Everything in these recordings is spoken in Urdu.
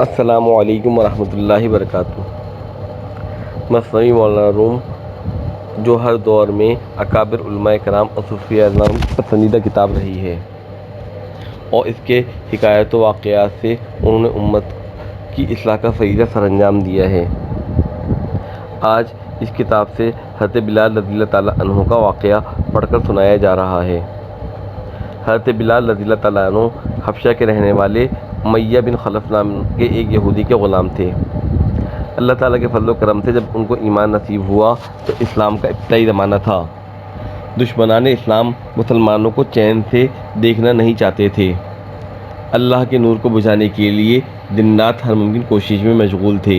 السلام علیکم ورحمۃ اللہ وبرکاتہ۔ مصنوی مولانا روم جو ہر دور میں اکابر علماء کرام اور صوفیاء نام پسندیدہ کتاب رہی ہے، اور اس کے حکایت و واقعات سے انہوں نے امت کی اصلاح کا فریضہ سر انجام دیا ہے۔ آج اس کتاب سے حضرت بلال رضی اللہ تعالیٰ عنہ کا واقعہ پڑھ کر سنایا جا رہا ہے۔ حضرت بلال رضی اللہ تعالیٰ عنہ حبشہ کے رہنے والے امیہ بن خلف نام کے ایک یہودی کے غلام تھے۔ اللہ تعالیٰ کے فضل و کرم سے جب ان کو ایمان نصیب ہوا تو اسلام کا ابتدائی زمانہ تھا۔ دشمنان اسلام مسلمانوں کو چین سے دیکھنا نہیں چاہتے تھے، اللہ کے نور کو بجھانے کے لیے دن رات ہر ممکن کوشش میں مشغول تھے،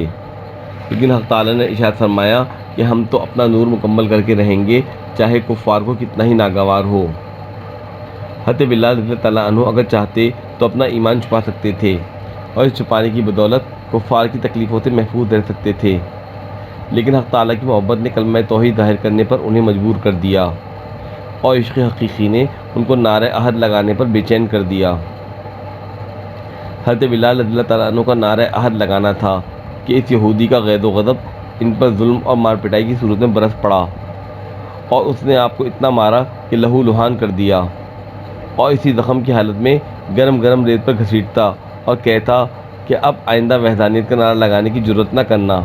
لیکن حق تعالیٰ نے ارشاد فرمایا کہ ہم تو اپنا نور مکمل کر کے رہیں گے، چاہے کفار کو کتنا ہی ناگوار ہو۔ حضرت بلال رضی اللہ تعالیٰ عنہ اگر چاہتے تو اپنا ایمان چھپا سکتے تھے، اور اس چھپانے کی بدولت کفار کی تکلیفوں سے محفوظ رہ سکتے تھے، لیکن حق تعالیٰ کی محبت نے کلمہ توحید ظاہر کرنے پر انہیں مجبور کر دیا، اور عشق حقیقی نے ان کو نعرہ عہد لگانے پر بے چین کر دیا۔ حضرت بلال رضی اللہ تعالیٰ عنہ کا نعرہ عہد لگانا تھا کہ اس یہودی کا غیظ و غضب ان پر ظلم اور مار پٹائی کی صورت میں برس پڑا، اور اس نے آپ کو اتنا مارا کہ لہو لہان کر دیا، اور اسی زخم کی حالت میں گرم گرم ریت پر گھسیٹتا اور کہتا کہ اب آئندہ وحدانیت کا نعرہ لگانے کی جرت نہ کرنا۔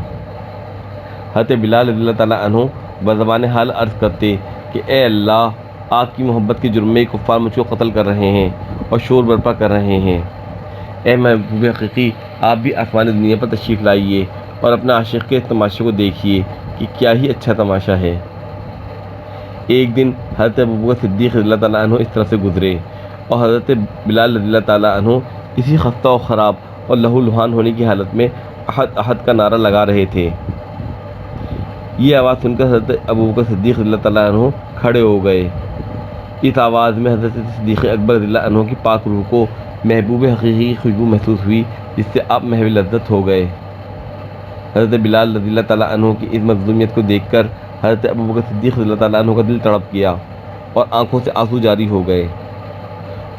حضرت بلال رضی اللہ تعالیٰ عنہ بزبان حال عرض کرتے کہ اے اللہ، آپ کی محبت کے جرم میں کفار مجھ کو قتل کر رہے ہیں اور شور برپا کر رہے ہیں۔ اے محبوب حقیقی، آپ بھی آسمان دنیا پر تشریف لائیے اور اپنے عاشق کے اس تماشے کو دیکھیے کہ کیا ہی اچھا تماشا ہے۔ ایک دن حضرت ابوبکر صدیق رضی اللہ تعالیٰ عنہ اس طرف سے گزرے، اور حضرت بلال رضی اللہ تعالیٰ عنہ اسی خستہ و خراب اور لہو لہان ہونے کی حالت میں احد احد کا نعرہ لگا رہے تھے۔ یہ آواز سن کر حضرت ابوبکر صدیق رضی اللہ تعالیٰ عنہ کھڑے ہو گئے۔ اس آواز میں حضرت صدیق اکبر رضی اللہ عنہ کی پاک روح کو محبوب حقیقی کی خوشبو محسوس ہوئی، جس سے آپ محو لذت ہو گئے۔ حضرت بلال رضی اللہ تعالیٰ عنہ کی اس مظلومیت کو دیکھ کر حضرت ابوبکر صدیق رضی اللہ تعالیٰ عنہ کا دل تڑپ گیا اور آنکھوں سے آنسو جاری ہو گئے۔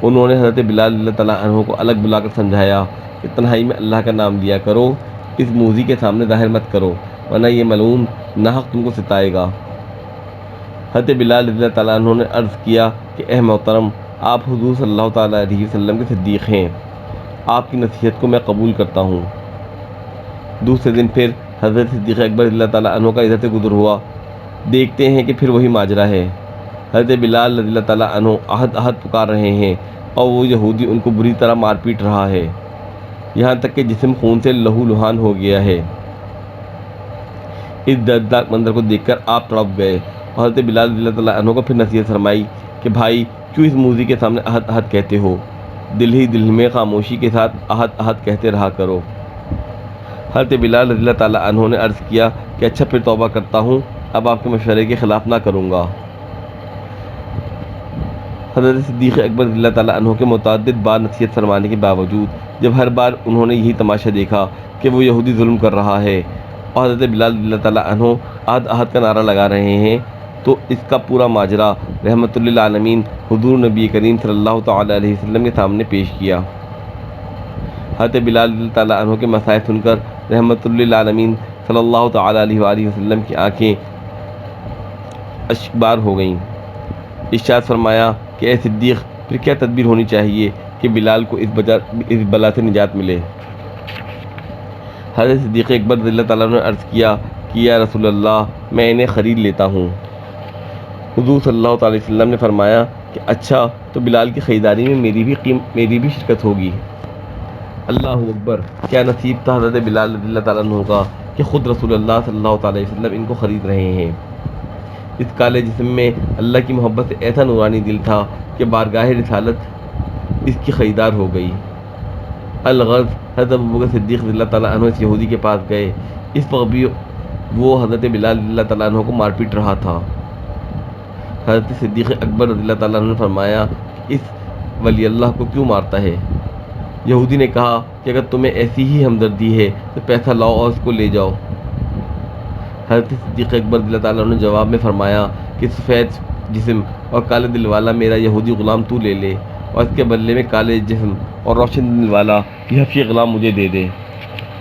انہوں نے حضرت بلال رضی اللہ تعالیٰ عنہ کو الگ بلا کر سمجھایا کہ تنہائی میں اللہ کا نام لیا کرو، اس موذی کے سامنے ظاہر مت کرو، ورنہ یہ ملعون ناحق تم کو ستائے گا۔ حضرت بلال رضی اللہ تعالیٰ عنہ نے عرض کیا کہ اے محترم، آپ حضور صلی اللہ تعالیٰ علیہ وسلم کے صدیق ہیں، آپ کی نصیحت کو میں قبول کرتا ہوں۔ دوسرے دن پھر حضرت صدیق اکبر رضی اللہ تعالیٰ عنہ کا ادھر سے گزر ہوا۔ دیکھتے ہیں کہ پھر وہی ماجرا ہے۔ حضرت بلال رضی اللہ تعالیٰ عنہ احد احد پکار رہے ہیں، اور وہ یہودی ان کو بری طرح مار پیٹ رہا ہے، یہاں تک کہ جسم خون سے لہو لہان ہو گیا ہے۔ اس دردناک منظر کو دیکھ کر آپ تڑپ گئے، اور حضرت بلال رضی اللہ تعالیٰ عنہ کو پھر نصیحت فرمائی کہ بھائی، کیوں اس موذی کے سامنے احد احد کہتے ہو؟ دل ہی دل میں خاموشی کے ساتھ احد احد کہتے رہا کرو۔ حضرت بلال رضی اللہ تعالیٰ عنہ نے عرض کیا کہ اچھا، پھر توبہ کرتا ہوں، اب آپ کے مشورے کے خلاف نہ کروں گا۔ حضرت صدیق اکبر رضی اللہ تعالیٰ عنہ کے متعدد بار نصیحت فرمانے کے باوجود جب ہر بار انہوں نے یہی تماشا دیکھا کہ وہ یہودی ظلم کر رہا ہے اور حضرت بلال رضی اللہ تعالیٰ عنہ احد احد کا نعرہ لگا رہے ہیں، تو اس کا پورا ماجرا رحمت للعالمین حضور نبی کریم صلی اللہ تعالیٰ علیہ وسلم کے سامنے پیش کیا۔ حضرت بلال رضی اللہ تعالیٰ عنہ کے مسائل سن کر رحمت للعالمین صلی اللہ تعالیٰ علیہ وآلہ وسلم کی آنکھیں اشکبار ہو گئیں۔ ارشاد فرمایا کہ اے صدیق، پھر کیا تدبیر ہونی چاہیے کہ بلال کو اس بلا سے نجات ملے؟ حضرت صدیق اکبر رضی اللہ تعالیٰ عنہ نے عرض کیا کہ یا رسول اللہ، میں انہیں خرید لیتا ہوں۔ حضور صلی اللہ تعالیٰ علیہ وسلم نے فرمایا کہ اچھا، تو بلال کی خریداری میں میری بھی شرکت ہوگی۔ اللہ اکبر! کیا نصیب تھا حضرت بلال رضی اللہ تعالیٰ عنہ کا کہ خود رسول اللہ صلی اللہ تعالیٰ علیہ وسلم ان کو خرید رہے ہیں۔ اس کالے جسم میں اللہ کی محبت سے ایسا نورانی دل تھا کہ بارگاہ رسالت اس کی خریدار ہو گئی۔ الغرض، حضرت ابوبکر صدیق رضی اللہ تعالیٰ عنہ اس یہودی کے پاس گئے۔ اس وقت بھی وہ حضرت بلال رضی اللہ تعالیٰ عنہ کو مار پیٹ رہا تھا۔ حضرت صدیق اکبر رضی اللہ تعالیٰ عنہ نے فرمایا کہ اس ولی اللہ کو کیوں مارتا ہے؟ یہودی نے کہا کہ اگر تمہیں ایسی ہی ہمدردی ہے تو پیسہ لاؤ اور اس کو لے جاؤ۔ حضرت صدیق اکبر رضی اللہ تعالیٰ عنہ نے جواب میں فرمایا کہ سفید جسم اور کالے دل والا میرا یہودی غلام تو لے لے، اور اس کے بدلے میں کالے جسم اور روشن دل والا یہ حبشی غلام مجھے دے دے۔